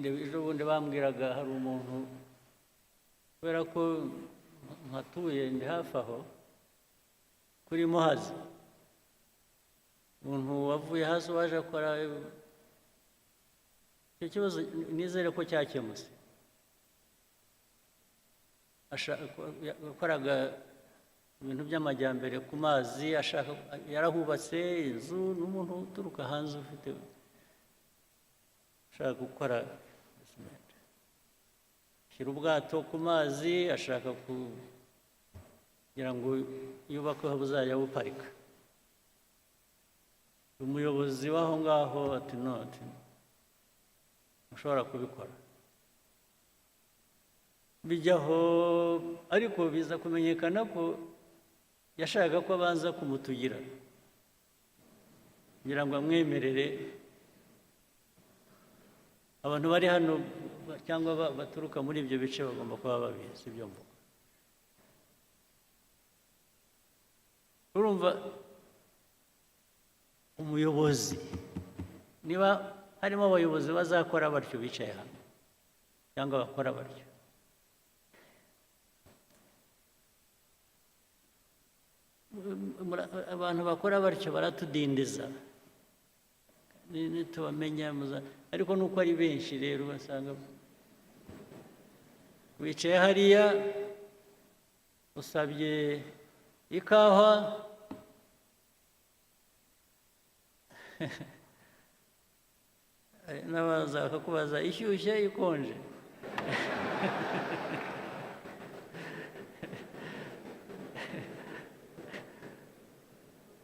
ejo bundi bambwiraga hari umuntu kubera ko nkatuye ndi hafi aho kuri Muhazi, umuntu wavuye hasi waje akora icyo kibazo, nizere ko cyakemutse. Yakoraga ibintu by'amajyambere ku mazi, yarahubatse inzu, n'umuntu uturuka hanze ufite ashaka gukora shyira ubwato ku mazi, ashaka kugira ngo yubake aho buzajya buparika. Umuyobozi w'aho ngaho ati no, ushobora kubikora. Bijyaho, ariko biza kumenyekana ko yashakaga ko abanza kumutugira kugira ngo amwemerere. Abantu bari hano cyangwa baturuka muri ibyo bice bagomba kuba babizi ibyo mvuga. Urumva, umuyobozi, niba harimo abayobozi bazakora batyo bicaye hano cyangwa bakora batyo, abantu bakora batyo baratudindiza ntitubamenya, ariko nuko ari benshi rero basanga wicaye hariya usabye ikawa n'abaza bakakubaza ishyushye ikonje.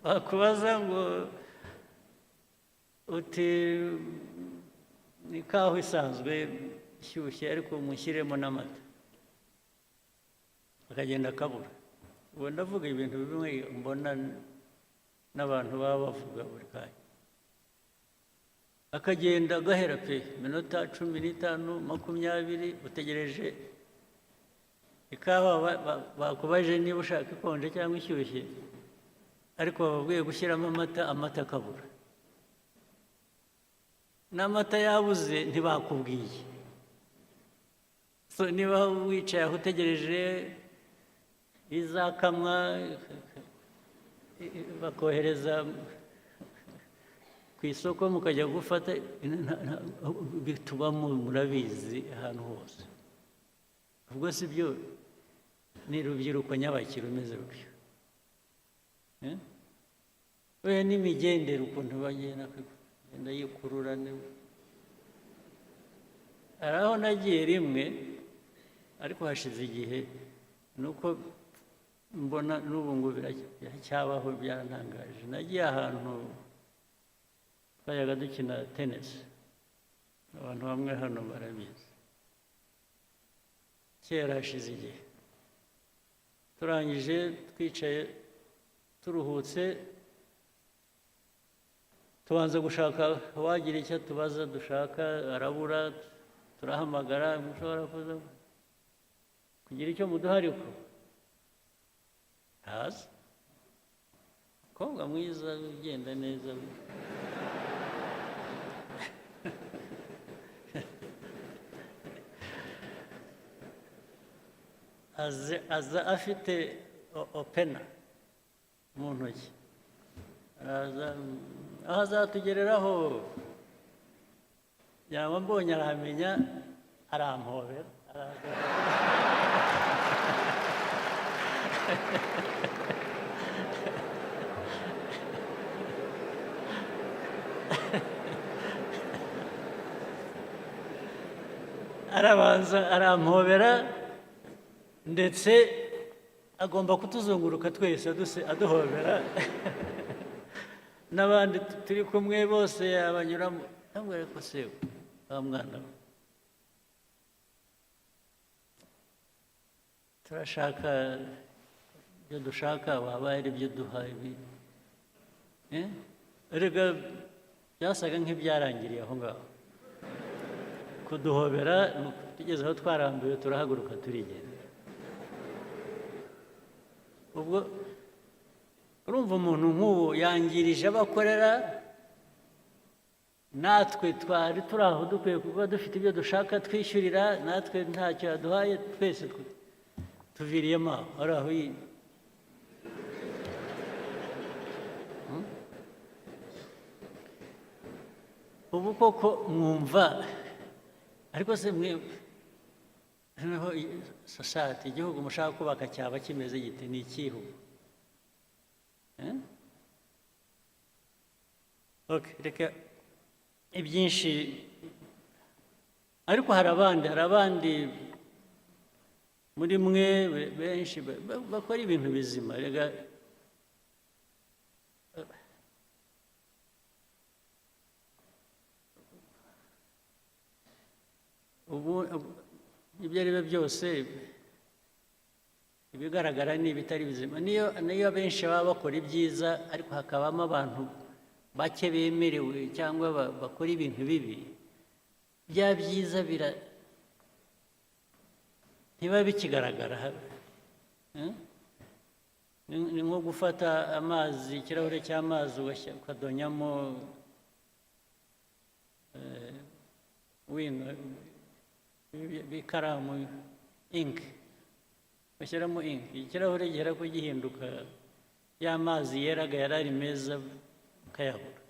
Bakubaza ngo uti ni ikawa isanzwe ishyushye ariko mushyiremo n'amata, akagenda akabura. Ubu ndavuga ibintu bimwe mbona n'abantu baba bavuga buri kanya, akagenda agahera pe minota 15 20 utegereje ikawa. Bakubaje niba ushaka ikonje cyangwa ishyushye, ariko bababwiye gushyiramo amata akabura. N'amata yabuze ntibakubwiye. So niba wicaye aho utegereje izakamwa bakohereza ku isoko mukajya gufata, bitubamo murabizi ahantu hose. Ubwo si byo ni rubyiruko nyabakiri umeze rutyo. We n'imigendere ukuntu bagenda yikurura. Hari aho nagiye rimwe, ariko hashize igihe, nuko mbona n'ubu ngo biracyabaho, byarantangaje. Nagiye ahantu twajaga dukina tennis, abantu bamwe hano barabizi, kera hashize igihe. Turangije twicaye turuhutse, tubanza gushaka wagira icyo tubaza dushaka, arabura. Turahamagara, mushobora kuza kugira icyo muduha, ariko ntazi. Umukobwa mwiza ugenda neza, aza afite opena mu ntoki, araza aho azatugereraho, yaba mbonye arahamenya, arampobera, arabanza arampobera, ndetse agomba kutuzunguruka twese aduhobera. N'abandi turi kumwe bose yabanyuramo. Ntabwo ariko se wa mwana we, turashaka ibyo dushaka, waba ari ibyo duha ibi. Erega byasaga nk'ibyarangiriye aho ngaho. Kuduhobera, tugeze aho twarambiwe turahaguruka turigenda. Ubwo urumva umuntu nk'uwo yangirije abakorera, natwe twari turi aho dukwiye kuba dufite ibyo dushaka twishyurira, natwe ntacyo yaduhaye, twese tuviriyemo aho ari aho ubu koko mwumva, ariko se mwe noneho sosiyete, igihugu mushaka kubaka cyaba kimeze gite? Ni ikihe ubu? Reka ibyinshi, ariko hari abandi muri mwe benshi bakora ibintu bizima. Rega ubu ibyo ari byo byose ibigaragara ni ibitari bizima, niyo benshi baba bakora ibyiza, ariko hakabamo abantu bake bemerewe cyangwa bakora ibintu bibi, bya byiza ntibiba bikigaragara. Ni nko gufata amazi, ikirahure cy'amazi ukadonyamo ikaramu inki, bashyiramo inki, ikirahure gihera ko gihinduka y'amazi yeraga yari ari meza ukayabura.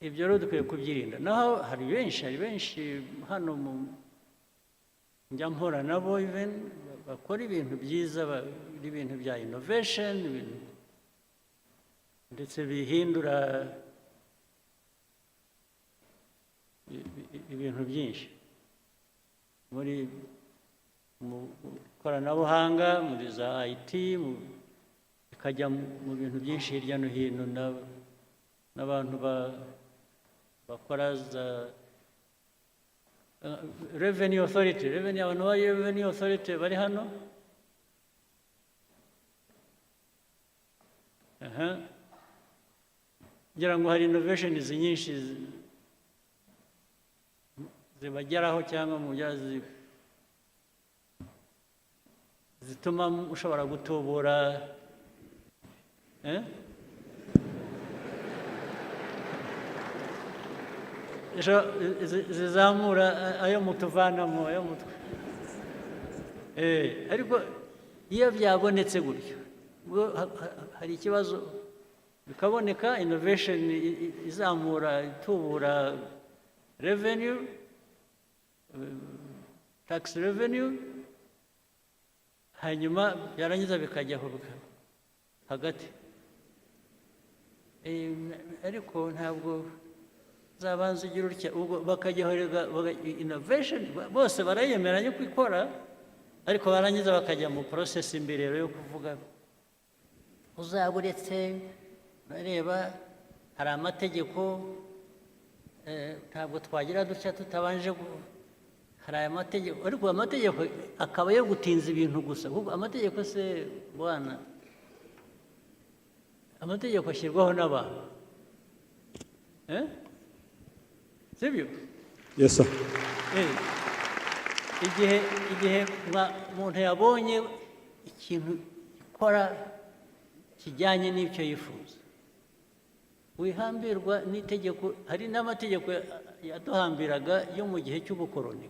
Ibyo rero dukwiye kubyirinda. Naho hari benshi hano njya mpora nabo bakora ibintu byiza, ibintu bya innovation, ndetse bihindura ibintu byinshi mu ikoranabuhanga, muri za IT, bikajya mu bintu byinshi hirya no hino, n'abantu bakora za revenue authority, abantu ba revenue authority bari hano. Ngira ngo hari innovations nyinshi zibageraho, cyangwa mu byazi zituma ushobora gutubura zizamura ayo mutuvanamo, ayo mutwe. Ariko iyo byabonetse gutyo, hari ikibazo bikaboneka, innovation izamura, itubura revenue, tax revenue, hanyuma byarangiza bikajyaho hagati. Ariko ntabwo zabanza ugira utya, ubwo bakajyaho innovation, bose barayemeranya ko ikora, ariko barangiza bakajya mu process imbere yo kuvuga uzaburetse. Urareba hari amategeko, ntabwo twagira dutya tutabanje, hari aya mategeko, ariko amategeko akaba yo gutinza ibintu gusa. Kuko amategeko se bwana, amategeko ashyirwaho n'abantu, sibyo? Yes sir. Igihe umuntu yabonye ikintu gikora kijyanye n'icyo yifuza, wihambirwa n'itegeko. Hari n'amategeko yaduhambiraga yo mu gihe cy'ubukoroni,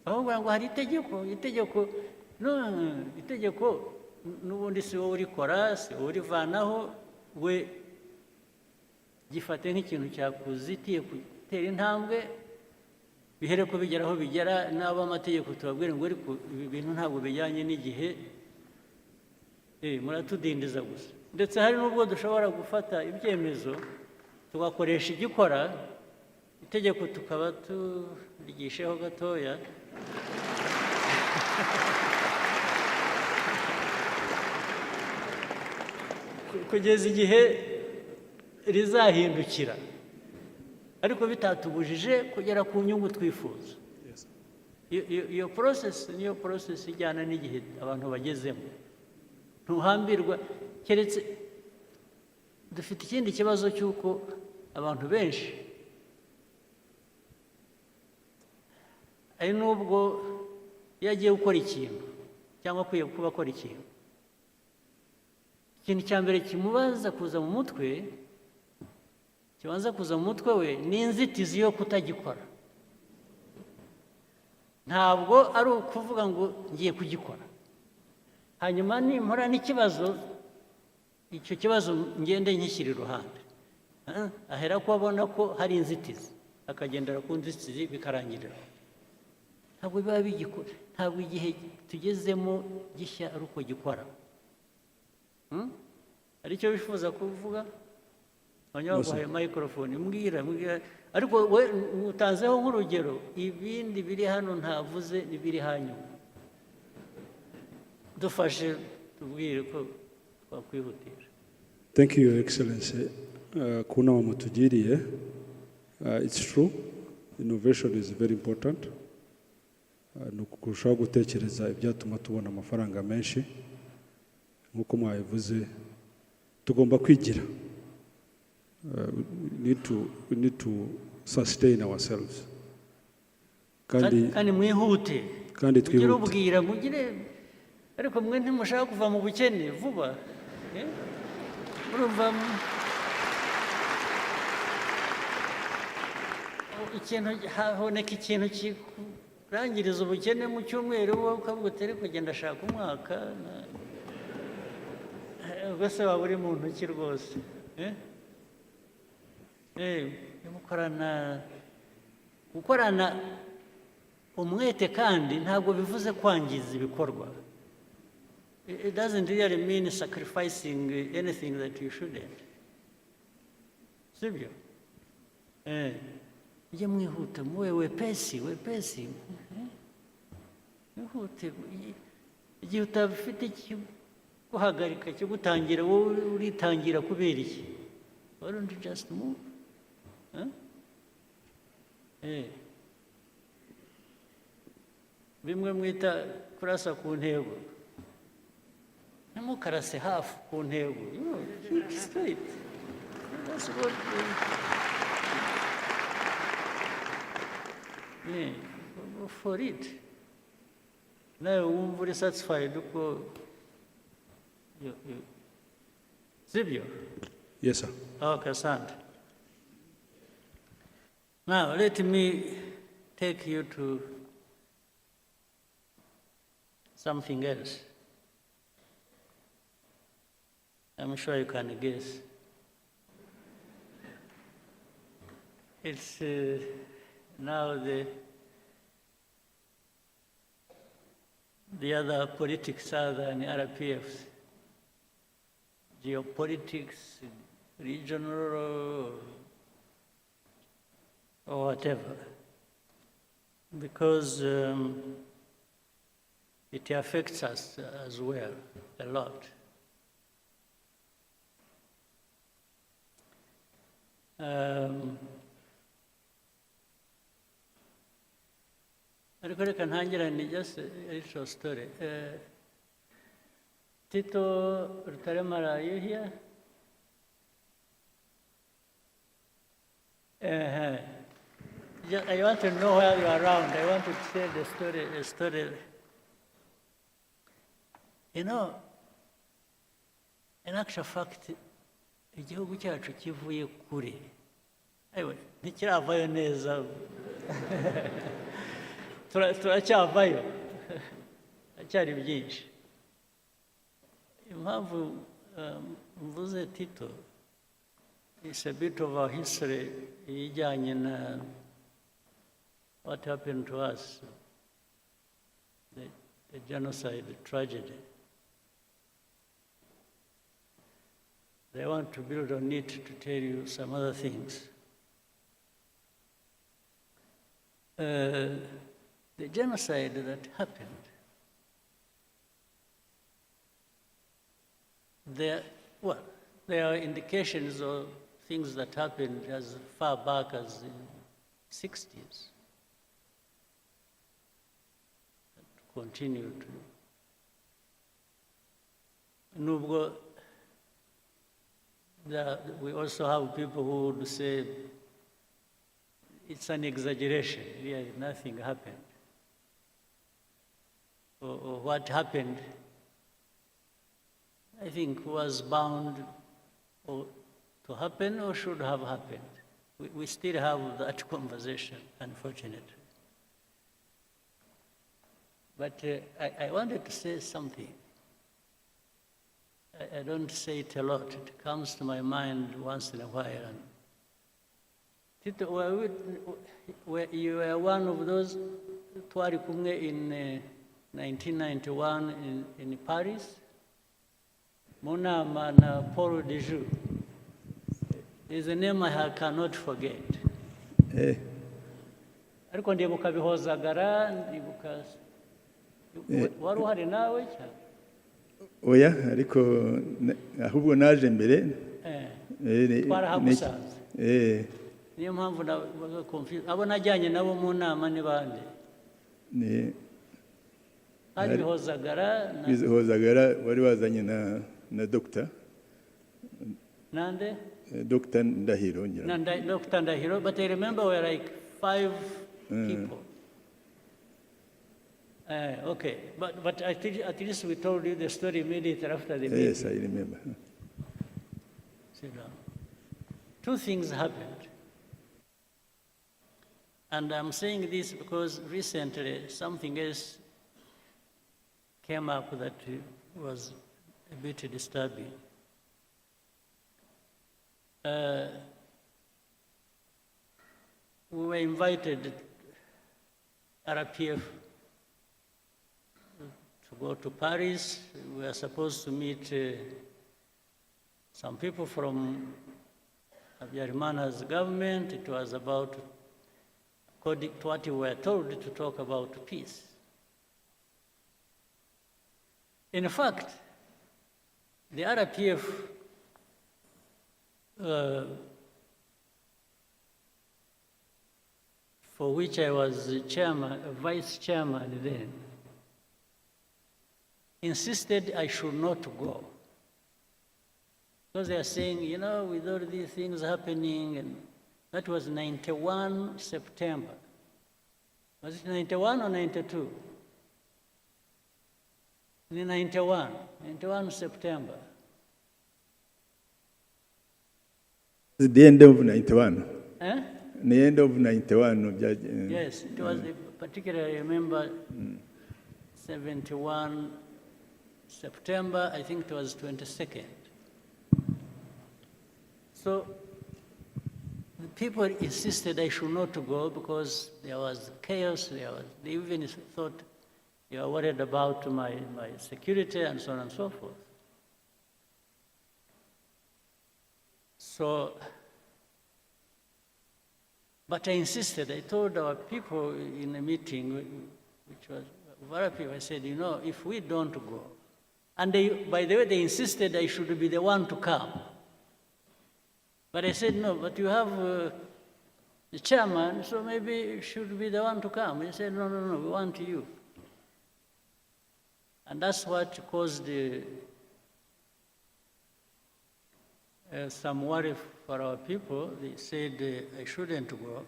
aho ngo hari itegeko n'ubundi si wowe urikora, si wowe urivanaho, we gifate nk'ikintu cyakuzitiye gutera intambwe, bihere ko bigera aho bigera. n'abo amategeko tubabwire ngo ariko ibi bintu ntabwo bijyanye n'igihe, muratudindiza gusa. Ndetse hari n'ubwo dushobora gufata ibyemezo tugakoresha igikora, itegeko tukaba turigisheho gatoya kugeza igihe rizahindukira, ariko bitatubujije kugera ku nyungu twifuza. Iyo process niyo process ijyana n'igihe abantu bagezemo. Ntuhambirwa, keretse dufite ikindi kibazo cy'uko abantu benshi ari n'ubwo iyo agiye gukora ikintu cyangwa akwiye kuba akora ikintu, ikintu cya mbere kimubaza kuza mu mutwe kibanza kuza mu mutwe we ni inzitizi yo kutagikora. Ntabwo ari ukuvuga ngo ngiye kugikora, hanyuma nimpura n'ikibazo, icyo kibazo ngende nkishyira iruhande. Ahera ko abona ko hari inzitizi, akagendera ku nzitizi bikarangirira. Ntabwo biba bigikora, ntabwo igihe tugezemo gishya ari uko gikora. Hari icyo bifuza kuvuga? Abanyabaguhaye microphone, mbwira. Ariko we utanzeho nk'urugero, ibindi biri hano ntavuze n'ibiri hanyuma. Dufashe tubwire ko twakwihutisha. Thank you, Your Excellency. Kuna wamutugiriye. It's true. Innovation is very important. Kurushaho gutekereza ibyatuma tubona amafaranga menshi. Nk'uko mwabivuze, tugomba kwigira. We need to sustain ourselves. Kandi mwihute. Kandi twihute. Mugire ubwira, mugire, ariko mwe ntimushaka kuva mu bukene vuba. Murumva ikintu, haboneka ikintu kikurangiriza ubukene mu cyumweru, wowe ukavuga uti ariko genda ashaka umwaka. Ubwo se waba uri mu ntoki rwose. Gukorana umwete kandi ntabwo bivuze kwangiza ibikorwa. It doesn't really mean sacrificing anything that you shouldn't. Sibyo? Ujye mwihuta, muwe wepesi. Mwihute. Igihe utabifite guhagarika cyo gutangira, wowe uritangira kubera iki? Why don't you just move? Bimwe mwita kurasa ku ntego. Ntimukarase hafi ku ntego. Keep straight. That's what go for it. Nawe wumva uri satisfied uko sibyo? Yes, sir. Okay, asante. Now, let me take you to something else. I'm sure you can guess. It's now the other politics other than RPFs. Geopolitics, regional or whatever, because it affects us as well a lot. Ariko reka ntangirane just a little story. Tito Rutaremara, are you here? I want to know where you are around. I want to tell the story. You know, in actual fact, igihugu cyacu kivuye kure. Ewe, ntikiravayo neza. Turacyavayo. Acyari byinshi. Impamvu mvuze Tito, it's a bit of our history ijyanye na what happened to us, the genocide, the tragedy. I want to build on it to tell you some other things. The genocide that happened, there are indications of things that happened as far back as the 60s. That continued. Nubwo, we also have people who would say it's an exaggeration, really nothing happened. Or what happened, I think, was bound to to happen or should have happened. We still have that conversation, unfortunately. But I wanted to say something. I don't say it a lot. It comes to my mind once in a while. And Tito, you were one of those twari kumwe in 1991 in Paris. Munama na Paul Dejoux is a name I cannot forget. Ariko ndibuka bihozagara, ndibuka wari uhari nawe cyane. Oya, ariko ahubwo naje mbere. Twarahamusanze. Niyo mpamvu nabaga confused. Abo najyanye nabo mu nama ni bande? Hari Bihozagara wari wazanye na Dr. Nande? Dr. Ndahiro. Dr. Ndahiro, but I remember we were like 5 people. Okay, but at least we told you the story immediately after the meeting. Yes, I remember. Sit down. 2 things happened. And I'm saying this because recently something else came up that was a bit disturbing. We were invited, RPF, to go to Paris. We were supposed to meet some people from Habyarimana's government. It was about, according to what we were told, to talk about peace. In fact, the RPF for which I was chairman, vice chairman then, insisted I should not go. Because they are saying, with all these things happening, and that was 91 September. Was it 91 or 92? In 91 September. The end of 91. Eh? The end of 91. Yes, it was particularly, I remember, 71 September, I think it was 22nd. So the people insisted I should not go because there was chaos. They even thought they were worried about my security and so on and so forth. So, but I insisted. I told our people in a meeting, which was very people, I said, if we don't go, and by the way, they insisted I should be the one to come. But I said, no, but you have the chairman, so maybe you should be the one to come. He said, no, we want you. And that's what caused some worry for our people. They said I shouldn't go.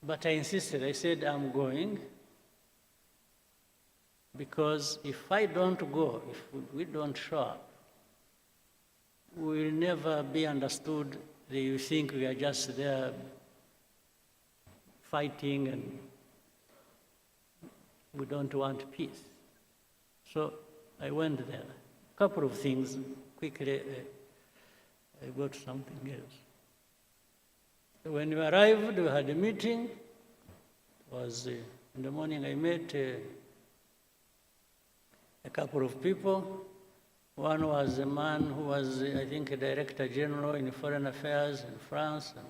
But I insisted. I said, I'm going. Because if I don't go, if we don't show up, we will never be understood that you think we are just there fighting and we don't want peace. So I went there. A couple of things, quickly, I got something else. When we arrived, we had a meeting. It was in the morning. I met a couple of people. One was a man who was, I think, a director general in foreign affairs in France. And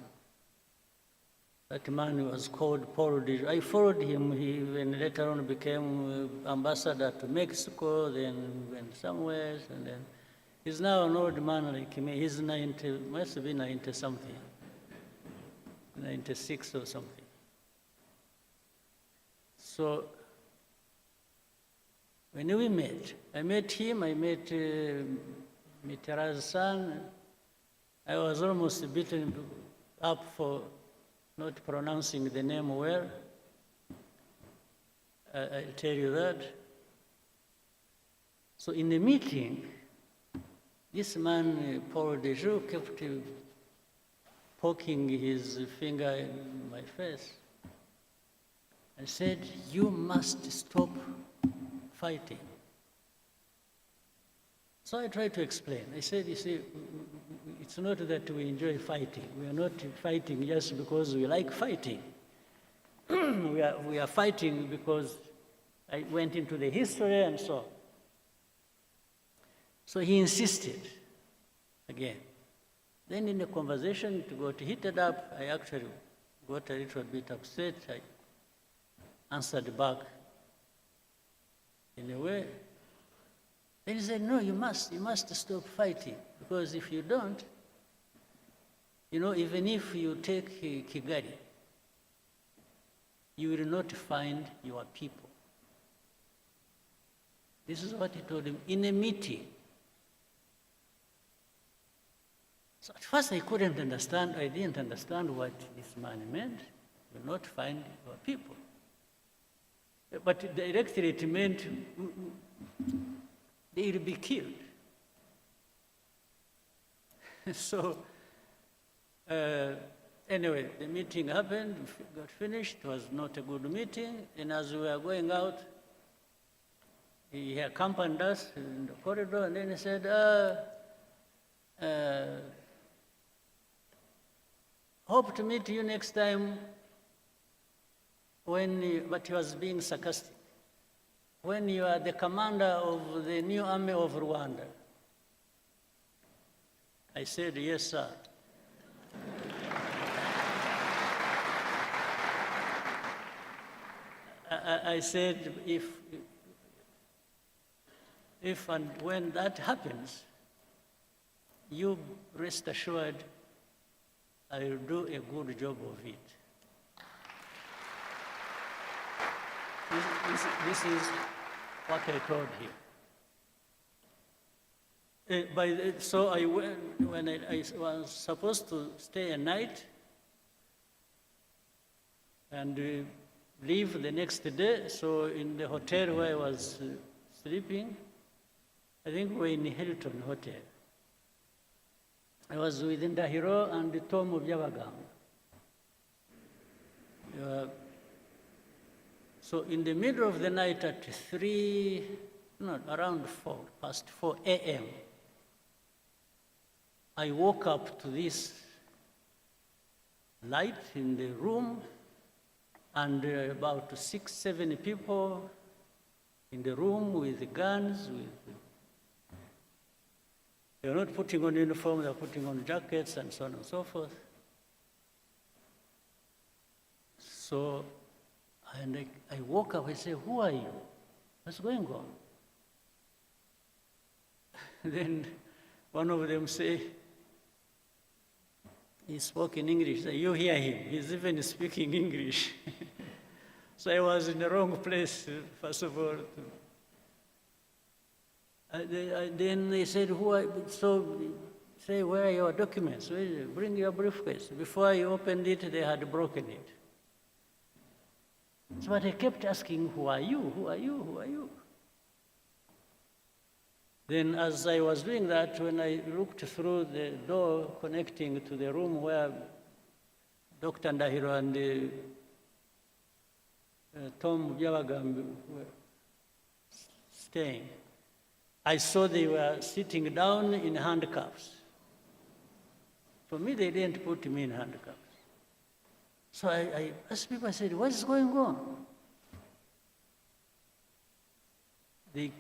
that man was called Paul Dejoux. I followed him. He even later on became ambassador to Mexico, then went somewhere, and then he's now an old man like me. He's 90, must be 90 something, 96 or something. So when we met, I met him, I met Mitterrand's son. I was almost beaten up for not pronouncing the name well. I'll tell you that. So in the meeting, this man, Paul Dejoux, kept poking his finger in my face and said, "You must stop fighting." So I tried to explain. I said, you see, it's not that we enjoy fighting. We are not fighting just because we like fighting. we are fighting because I went into the history and so on. So he insisted again. Then in the conversation, it got heated up. I actually got a little bit upset. I answered back in a way. Then he said, "No, you must stop fighting, because if you don't, even if you take Kigali, you will not find your people." This is what he told him in a meeting. So at first I couldn't understand, I didn't understand what this man meant, you will not find your people. But directly it meant they will be killed. So anyway, the meeting happened, got finished. It was not a good meeting. And as we were going out, he accompanied us in the corridor, and then he said, "Hope to meet you next time but he was being sarcastic, when you are the commander of the new army of Rwanda." I said, "Yes, sir." I said, if and when that happens, you rest assured I will do a good job of it. This is what I told him. So I went, when I was supposed to stay a night and leave the next day, so in the hotel where I was sleeping, I think we were in Hilton Hotel. I was with Ndahiro and Tom Byabagamba. So in the middle of the night at around 4 a.m., I woke up to this light in the room, and about 6, 7 people in the room with guns. They were not putting on uniform, they were putting on jackets and so on and so forth. So, and I woke up, I said, "Who are you? What's going on?" Then one of them said, he spoke in English. You hear him, he's even speaking English. So I was in the wrong place, first of all. Then they said, "Who are you?" So say, "Where are your documents? Bring your briefcase." Before I opened it, they had broken it. So but I kept asking, "Who are you? Who are you? Who are you?" Then as I was doing that, when I looked through the door connecting to the room where Dr. Ndahiro and Tom Byabagamba were staying, I saw they were sitting down in handcuffs. For me, they didn't put me in handcuffs. So I asked people, I said, "What is going on?" They,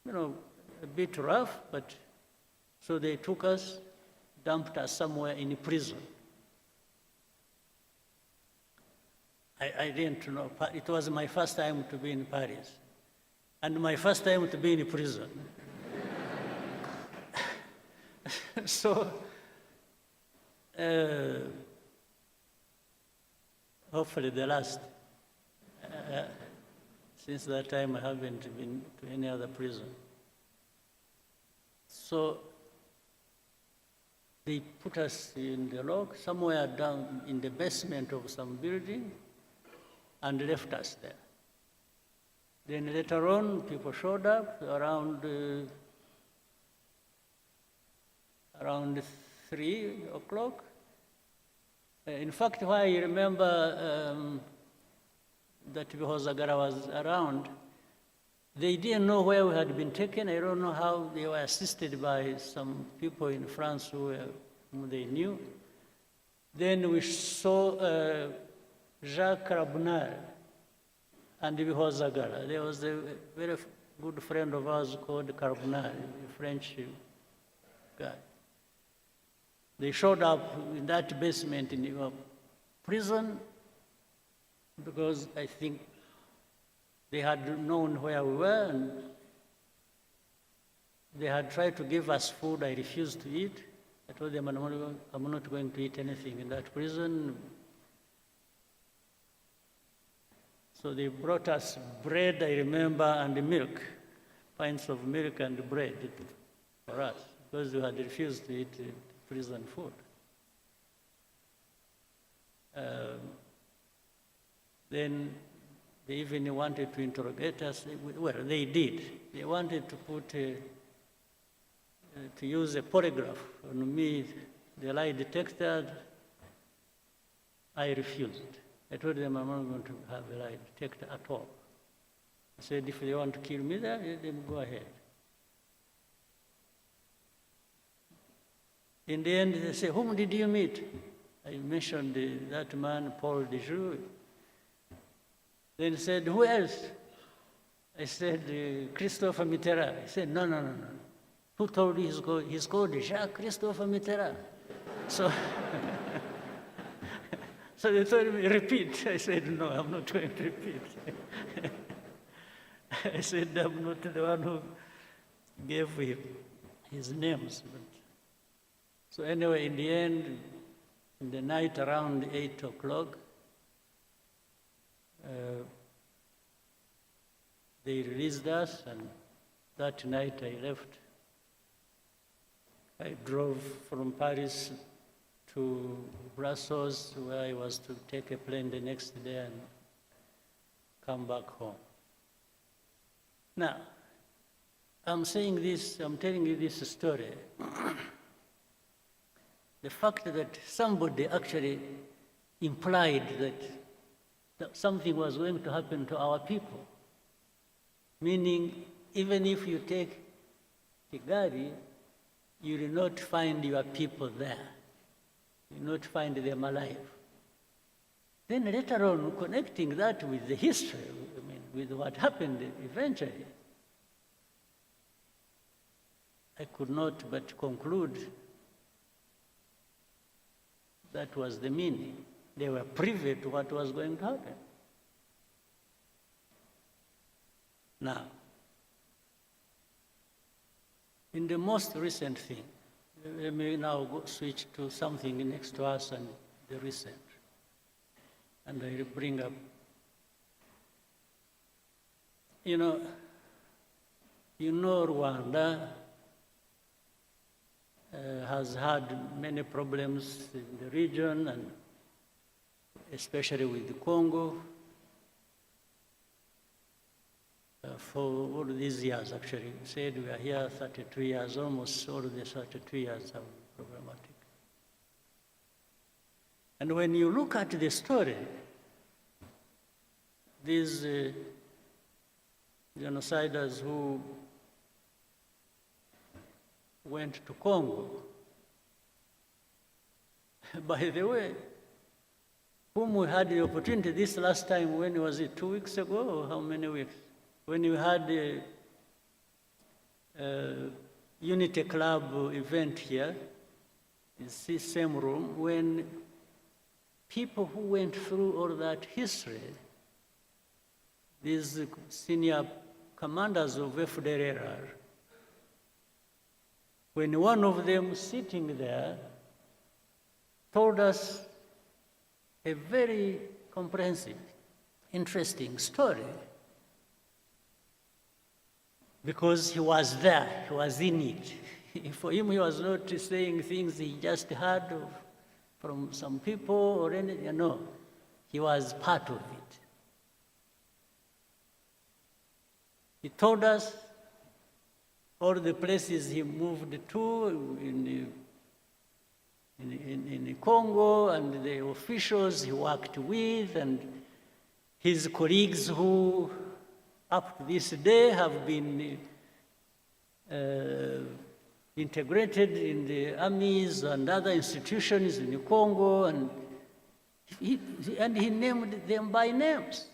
a bit rough, but so they took us, dumped us somewhere in prison. I didn't know. It was my first time to be in Paris, and my first time to be in prison. So, hopefully the last. Since that time, I haven't been to any other prison. So they put us in the log, somewhere down in the basement of some building, and left us there. Then later on, people showed up around around 3 o'clock. In fact, why I remember that Hozagara was around, they didn't know where we had been taken. I don't know how. They were assisted by some people in France whom they knew. Then we saw Jacques Rabunal and Hozagara. There was a very good friend of ours called Carbonal, a French guy. They showed up in that basement in our prison because I think they had known where we were, and they had tried to give us food. I refused to eat. I told them I'm not going to eat anything in that prison. So they brought us bread, I remember, and milk, pints of milk and bread for us, because we had refused to eat prison food. Then they even wanted to interrogate us. Well, they did. They wanted to put, to use a polygraph on me, the lie detector. I refused. I told them I'm not going to have a lie detector at all. I said, if they want to kill me there, then go ahead. In the end, they said, whom did you meet? I mentioned that man, Paul Dejoux. Then said, who else? I said, Christopher Mitterrand. He said, no. Who told you he's called Jacques Christopher Mitterrand? So, so they told me, repeat. I said, no, I'm not going to repeat. I said, I'm not the one who gave him his names. So anyway, in the end, in the night around 8 o'clock, they released us, and that night I left. I drove from Paris to Brussels, where I was to take a plane the next day and come back home. Now, I'm saying this, I'm telling you this story. The fact that somebody actually implied that something was going to happen to our people, meaning even if you take Kigali, you will not find your people there. You will not find them alive. Then later on, connecting that with the history, with what happened eventually, I could not but conclude that was the meaning. They were privy to what was going to happen. Now, in the most recent thing, let me now switch to something next to us and the recent. And I bring up, you know Rwanda has had many problems in the region, and especially with the Congo, for all these years, actually. We said we are here 32 years, almost all of the 32 years have been problematic. And when you look at the story, these genociders who went to Congo, by the way, whom we had the opportunity this last time, when was it, 2 weeks ago, or how many weeks? When we had a Unity Club event here, in this same room, when people who went through all that history, these senior commanders of FDLR, when one of them sitting there told us a very comprehensive, interesting story, because he was there, he was in it. For him, he was not saying things he just heard from some people or anything. No, he was part of it. He told us all the places he moved to in in Congo, and the officials he worked with, and his colleagues who, up to this day, have been integrated in the armies and other institutions in Congo, and he named them by names.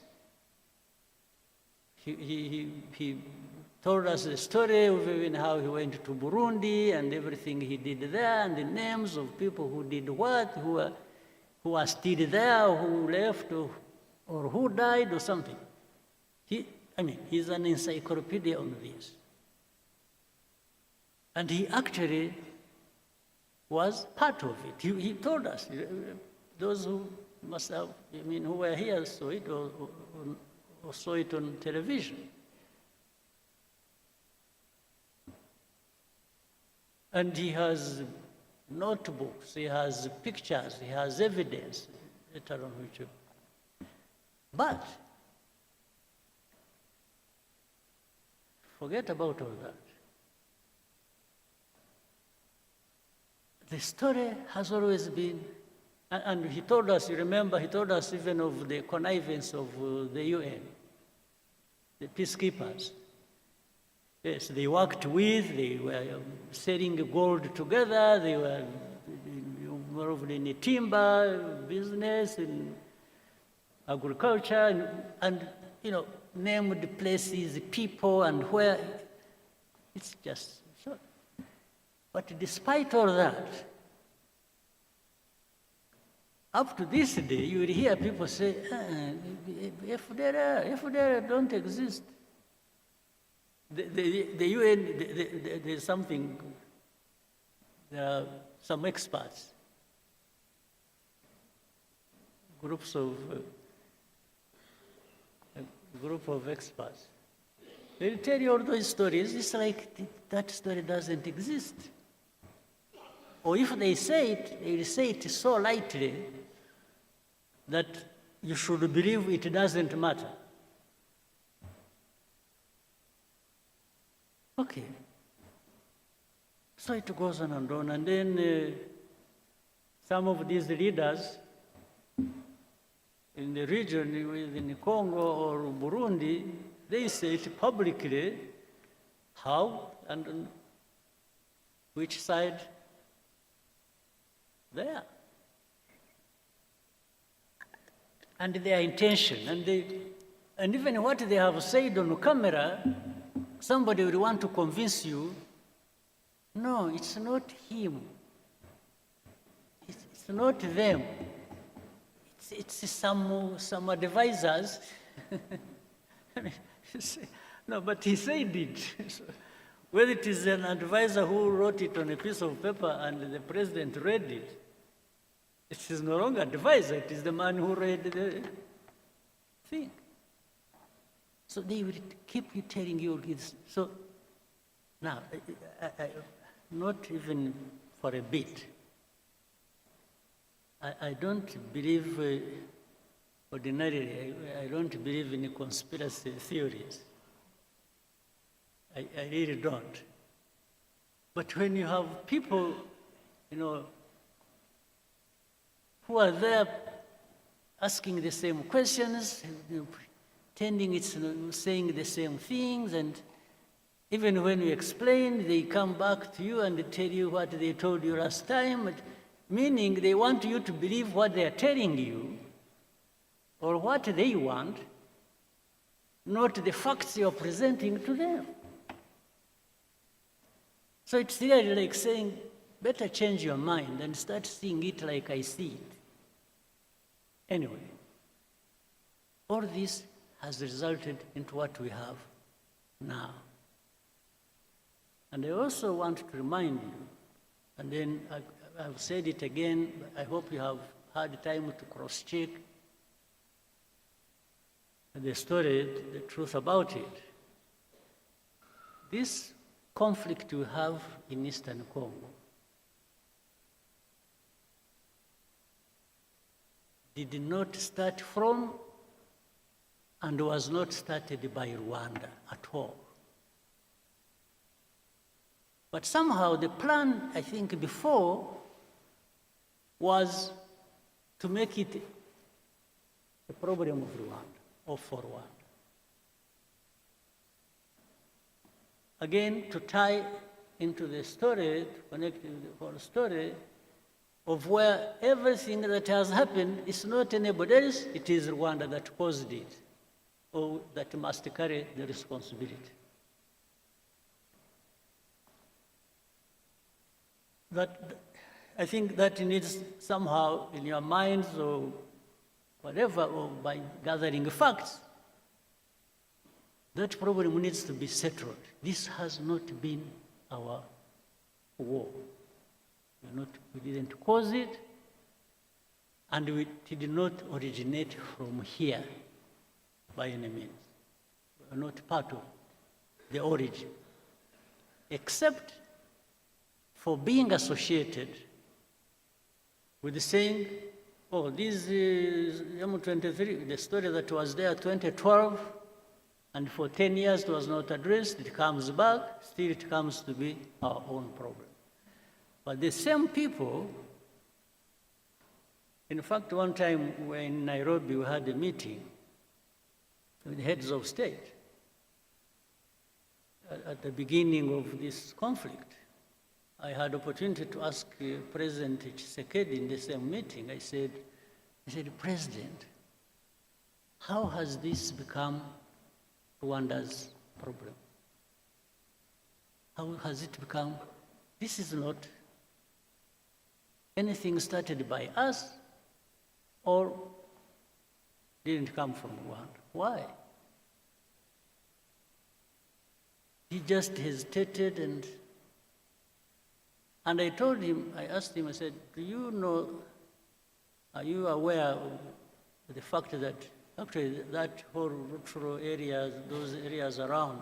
He told us the story of even how he went to Burundi and everything he did there, and the names of people who did what, who are still there, who left, or who died, or something. He's an encyclopedia on this. And he actually was part of it. He told us, those who must have, who were here saw it, or saw it on television. And he has notebooks, he has pictures, he has evidence, later on which. But forget about all that. The story has always been, and he told us, you remember, he told us even of the connivance of the UN, the peacekeepers. Yes, they worked with, they were selling gold together, they were involved in the timber business, in agriculture, and named places, people, and where. It's just so. But despite all that, up to this day, you will hear people say, FDR don't exist. The UN, there's something, there are some experts, group of experts. They'll tell you all those stories. It's like that story doesn't exist. Or if they say it, they say it so lightly that you should believe it doesn't matter. Okay. So it goes on, and then some of these leaders in the region, in Congo or Burundi, they say it publicly how and on which side they are. And their intention, and even what they have said on camera, somebody will want to convince you, no, it's not him. It's not them. It's some advisors. No, but he said it. Whether it is an advisor who wrote it on a piece of paper and the president read it, it is no longer advisor, it is the man who read the thing. So they will keep telling you this. So now, not even for a bit, I don't believe, ordinarily, I don't believe in conspiracy theories. I really don't. But when you have people, who are there asking the same questions, pretending it's saying the same things, and even when you explain, they come back to you and tell you what they told you last time, meaning they want you to believe what they are telling you, or what they want, not the facts you are presenting to them. So it's really like saying, better change your mind and start seeing it like I see it. Anyway, all this has resulted into what we have now. And I also want to remind you, and then I've said it again, I hope you have had time to cross-check the story, the truth about it. This conflict we have in Eastern Congo did not start from and was not started by Rwanda at all. But somehow the plan, I think before, was to make it a problem of Rwanda or for Rwanda. Again, to tie into the story, to connect with the whole story of where everything that has happened is not anybody else, it is Rwanda that caused it, or that must carry the responsibility. I think that needs somehow in your minds or whatever, or by gathering facts, that problem needs to be settled. This has not been our war. We didn't cause it, and it did not originate from here by any means. We are not part of the origin, except for being associated with the saying, oh, this is M23, the story that was there 2012, and for 10 years it was not addressed, it comes back, still it comes to be our own problem. But the same people, in fact, one time we were in Nairobi, we had a meeting with heads of state at the beginning of this conflict. I had opportunity to ask President Tshisekedi in the same meeting. I said, President, how has this become Rwanda's problem? How has it become? This is not anything started by us or didn't come from Rwanda. Why? He just hesitated, and I told him, I asked him, I said, do you know, are you aware of the fact that actually that whole rural areas, those areas around,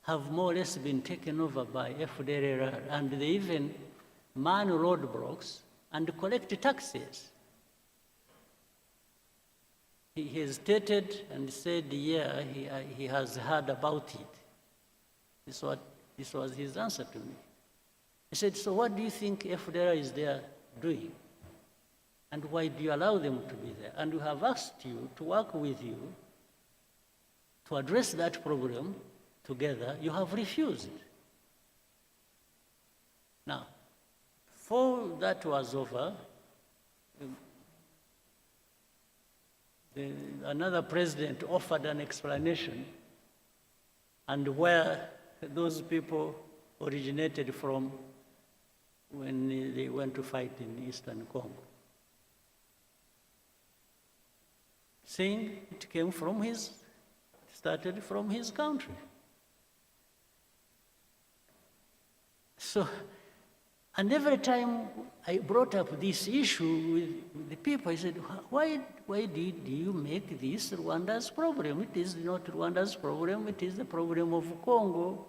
have more or less been taken over by FDLR, and they even man roadblocks and collect taxes? He hesitated and said, yeah, he has heard about it. This was his answer to me. He said, so what do you think FDLR is there doing? And why do you allow them to be there? And we have asked you to work with you to address that problem together. You have refused. Now, before that was over, another president offered an explanation and where those people originated from when they went to fight in Eastern Congo, saying it started from his country. So, and every time I brought up this issue with the people, I said, why did you make this Rwanda's problem? It is not Rwanda's problem, it is the problem of Congo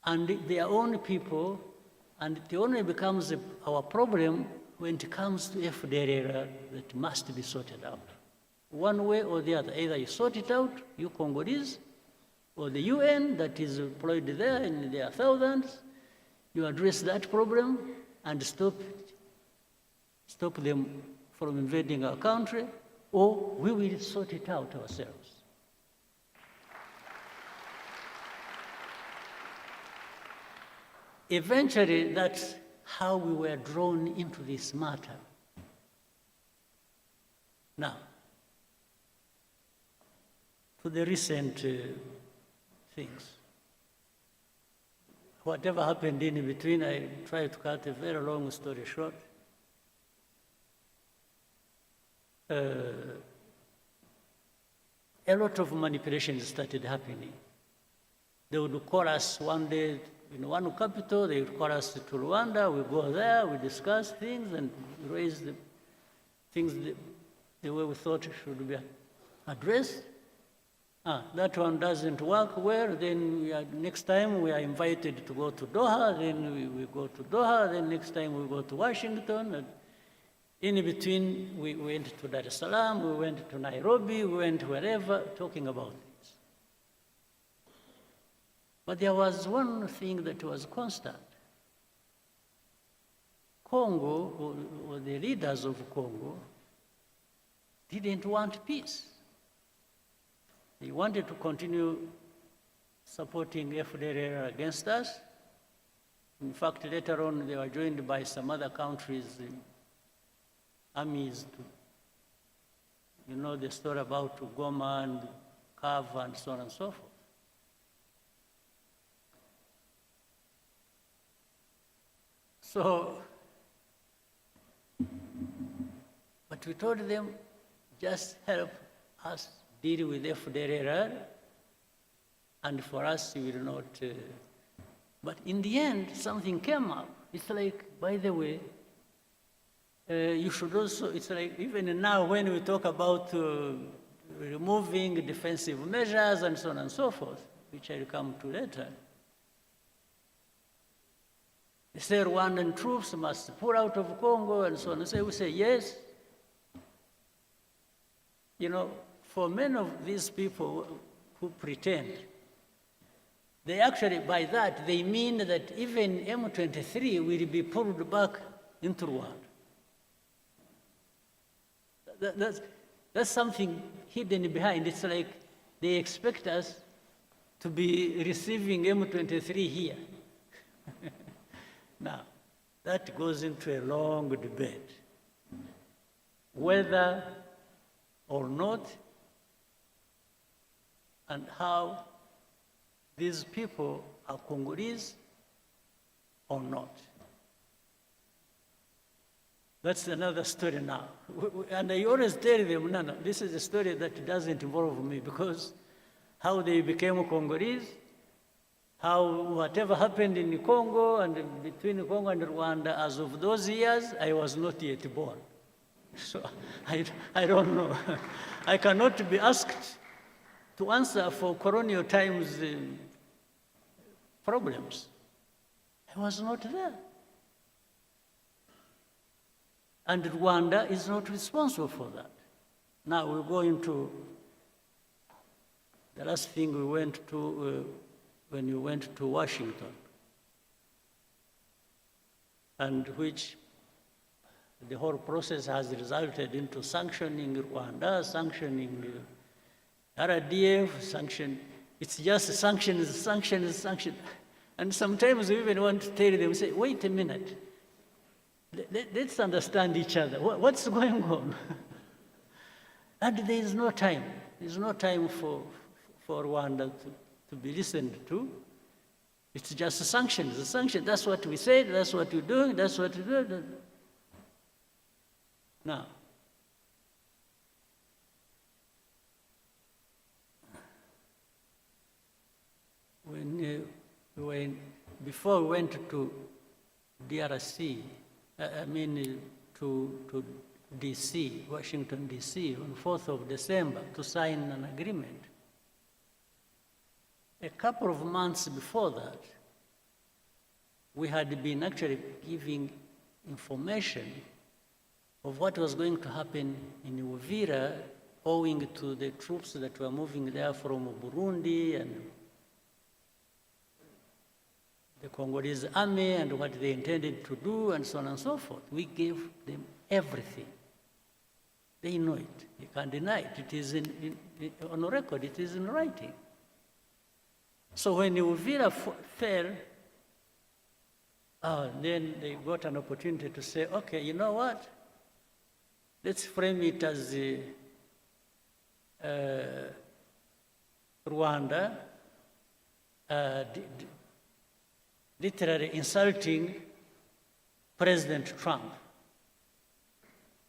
and their own people, and it only becomes our problem when it comes to FDLR that must be sorted out. One way or the other, either you sort it out, you Congolese, or the UN that is employed there in their thousands, you address that problem and stop them from invading our country, or we will sort it out ourselves. Eventually, that's how we were drawn into this matter. Now, to the recent things. Whatever happened in between, I try to cut a very long story short. A lot of manipulations started happening. They would call us one day in one capital, they would call us to Rwanda, we go there, we discuss things and raise the things the way we thought should be addressed. That one doesn't work well, then next time we are invited to go to Doha, then we go to Doha, then next time we go to Washington. And in between, we went to Dar es Salaam, we went to Nairobi, we went wherever, talking about this. But there was one thing that was constant. Congo, or the leaders of Congo, didn't want peace. They wanted to continue supporting FDLR against us. In fact, later on, they were joined by some other countries' armies to, you know, the story about Goma and Kava and so on and so forth. So, but we told them, just help us deal with FDLR, and for us, we will not. But in the end, something came up. It's like, by the way, you should also, it's like, even now when we talk about removing defensive measures and so on and so forth, which I'll come to later, they say Rwandan troops must pull out of Congo and so on. And so we say, yes. You know, for many of these people who pretend, they actually, by that, they mean that even M23 will be pulled back into Rwanda. That's something hidden behind. It's like they expect us to be receiving M23 here. Now, that goes into a long debate. Whether or not, and how these people are Congolese or not. That's another story now. And I always tell them, no, this is a story that doesn't involve me, because how they became Congolese, how whatever happened in Congo and between Congo and Rwanda, as of those years, I was not yet born. So I don't know. I cannot be asked to answer for colonial times problems. I was not there. And Rwanda is not responsible for that. Now we're going to the last thing we went to when you went to Washington, and which the whole process has resulted into sanctioning Rwanda, sanctioning RDF, it's just sanctions, sanctions, sanctions. And sometimes we even want to tell them, say, wait a minute, let's understand each other. What's going on? And there is no time. There's no time for Rwanda to be listened to. It's just sanctions. The sanctions, that's what we said, that's what we're doing, that's what we're doing. Now, before we went to DRC, to DC, Washington, DC, on 4th of December to sign an agreement. A couple of months before that, we had been actually giving information of what was going to happen in Uvira, owing to the troops that were moving there from Burundi and the Congolese army and what they intended to do and so on and so forth. We gave them everything. They know it. You can't deny it. It is on record. It is in writing. So when Uvira fell, then they got an opportunity to say, okay, you know what? Let's frame it as Rwanda literally insulting President Trump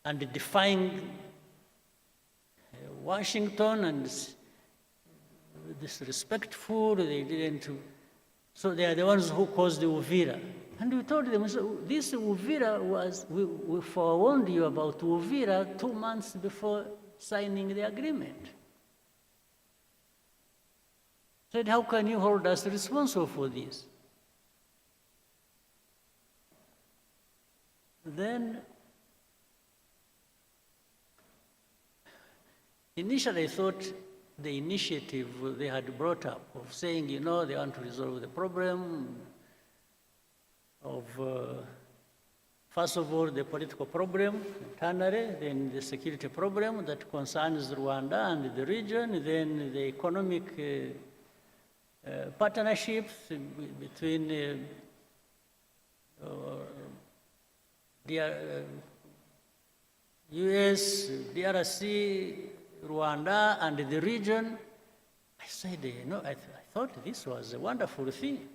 and defying Washington and disrespectful. They didn't. So they are the ones who caused the Uvira. And we told them, so this Uvira was, we forewarned you about Uvira 2 months before signing the agreement. Said, how can you hold us responsible for this? Then, initially I thought the initiative they had brought up of saying, you know, they want to resolve the problem of First of all, the political problem internally, then the security problem that concerns Rwanda and the region, then the economic partnerships between US, DRC, Rwanda, and the region. I said, I thought this was a wonderful thing.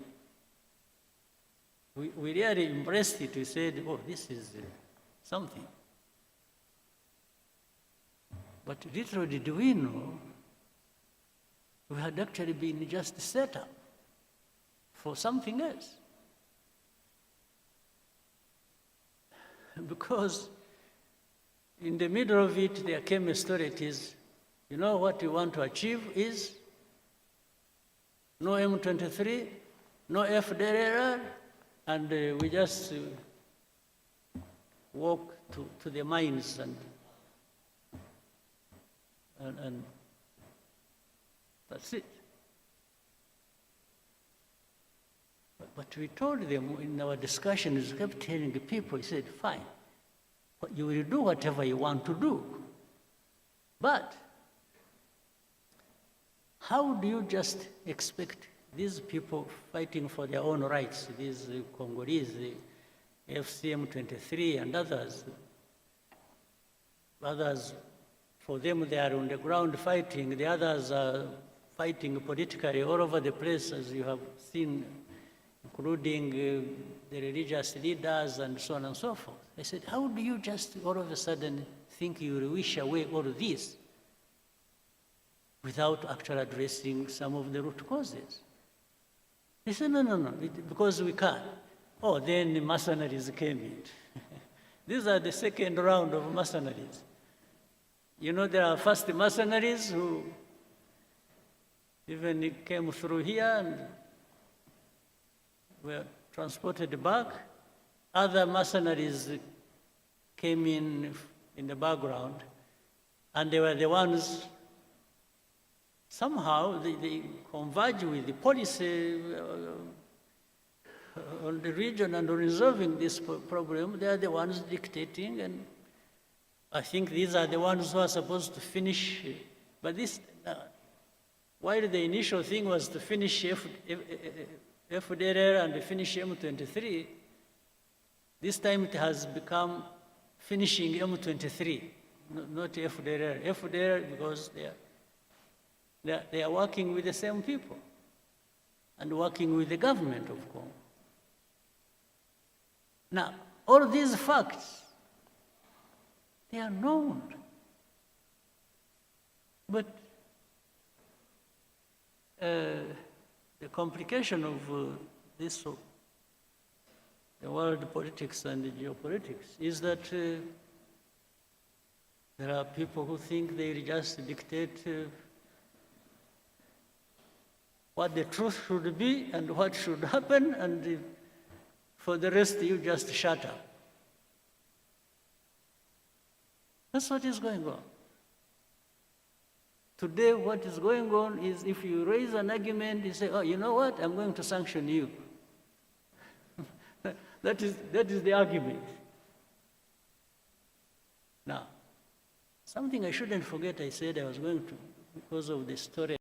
We really embraced it. We said, oh, this is something. But little did we know, we had actually been just set up for something else. Because in the middle of it, there came a story. It is, you know what we want to achieve is no M23, no FDLR, and we just walk to the mines and that's it. But we told them in our discussions, we kept telling the people, we said, fine, you will do whatever you want to do. But how do you just expect these people fighting for their own rights, these Congolese, the FCM-23 and others, for them they are on the ground fighting, the others are fighting politically all over the place, as you have seen, including the religious leaders and so on and so forth. I said, how do you just all of a sudden think you will wish away all of this without actually addressing some of the root causes? They said, no, because we can't. Oh, then the mercenaries came in. These are the second round of mercenaries. You know, there are first mercenaries who even came through here and were transported back. Other mercenaries came in the background, and they were the ones, somehow they converge with the policy on the region and on resolving this problem. They are the ones dictating, and I think these are the ones who are supposed to finish. But this, while the initial thing was to finish FDLR and finish M23, this time it has become finishing M23, not FDLR. FDLR because they are working with the same people and working with the government of Congo. Now, all these facts, they are known. But the complication of this, the world politics and the geopolitics, is that there are people who think they just dictate what the truth should be and what should happen, and for the rest you just shut up. That's what is going on. Today, what is going on is if you raise an argument, you say, oh, you know what, I'm going to sanction you. That is the argument. Now, something I shouldn't forget, I said I was going to, because of the story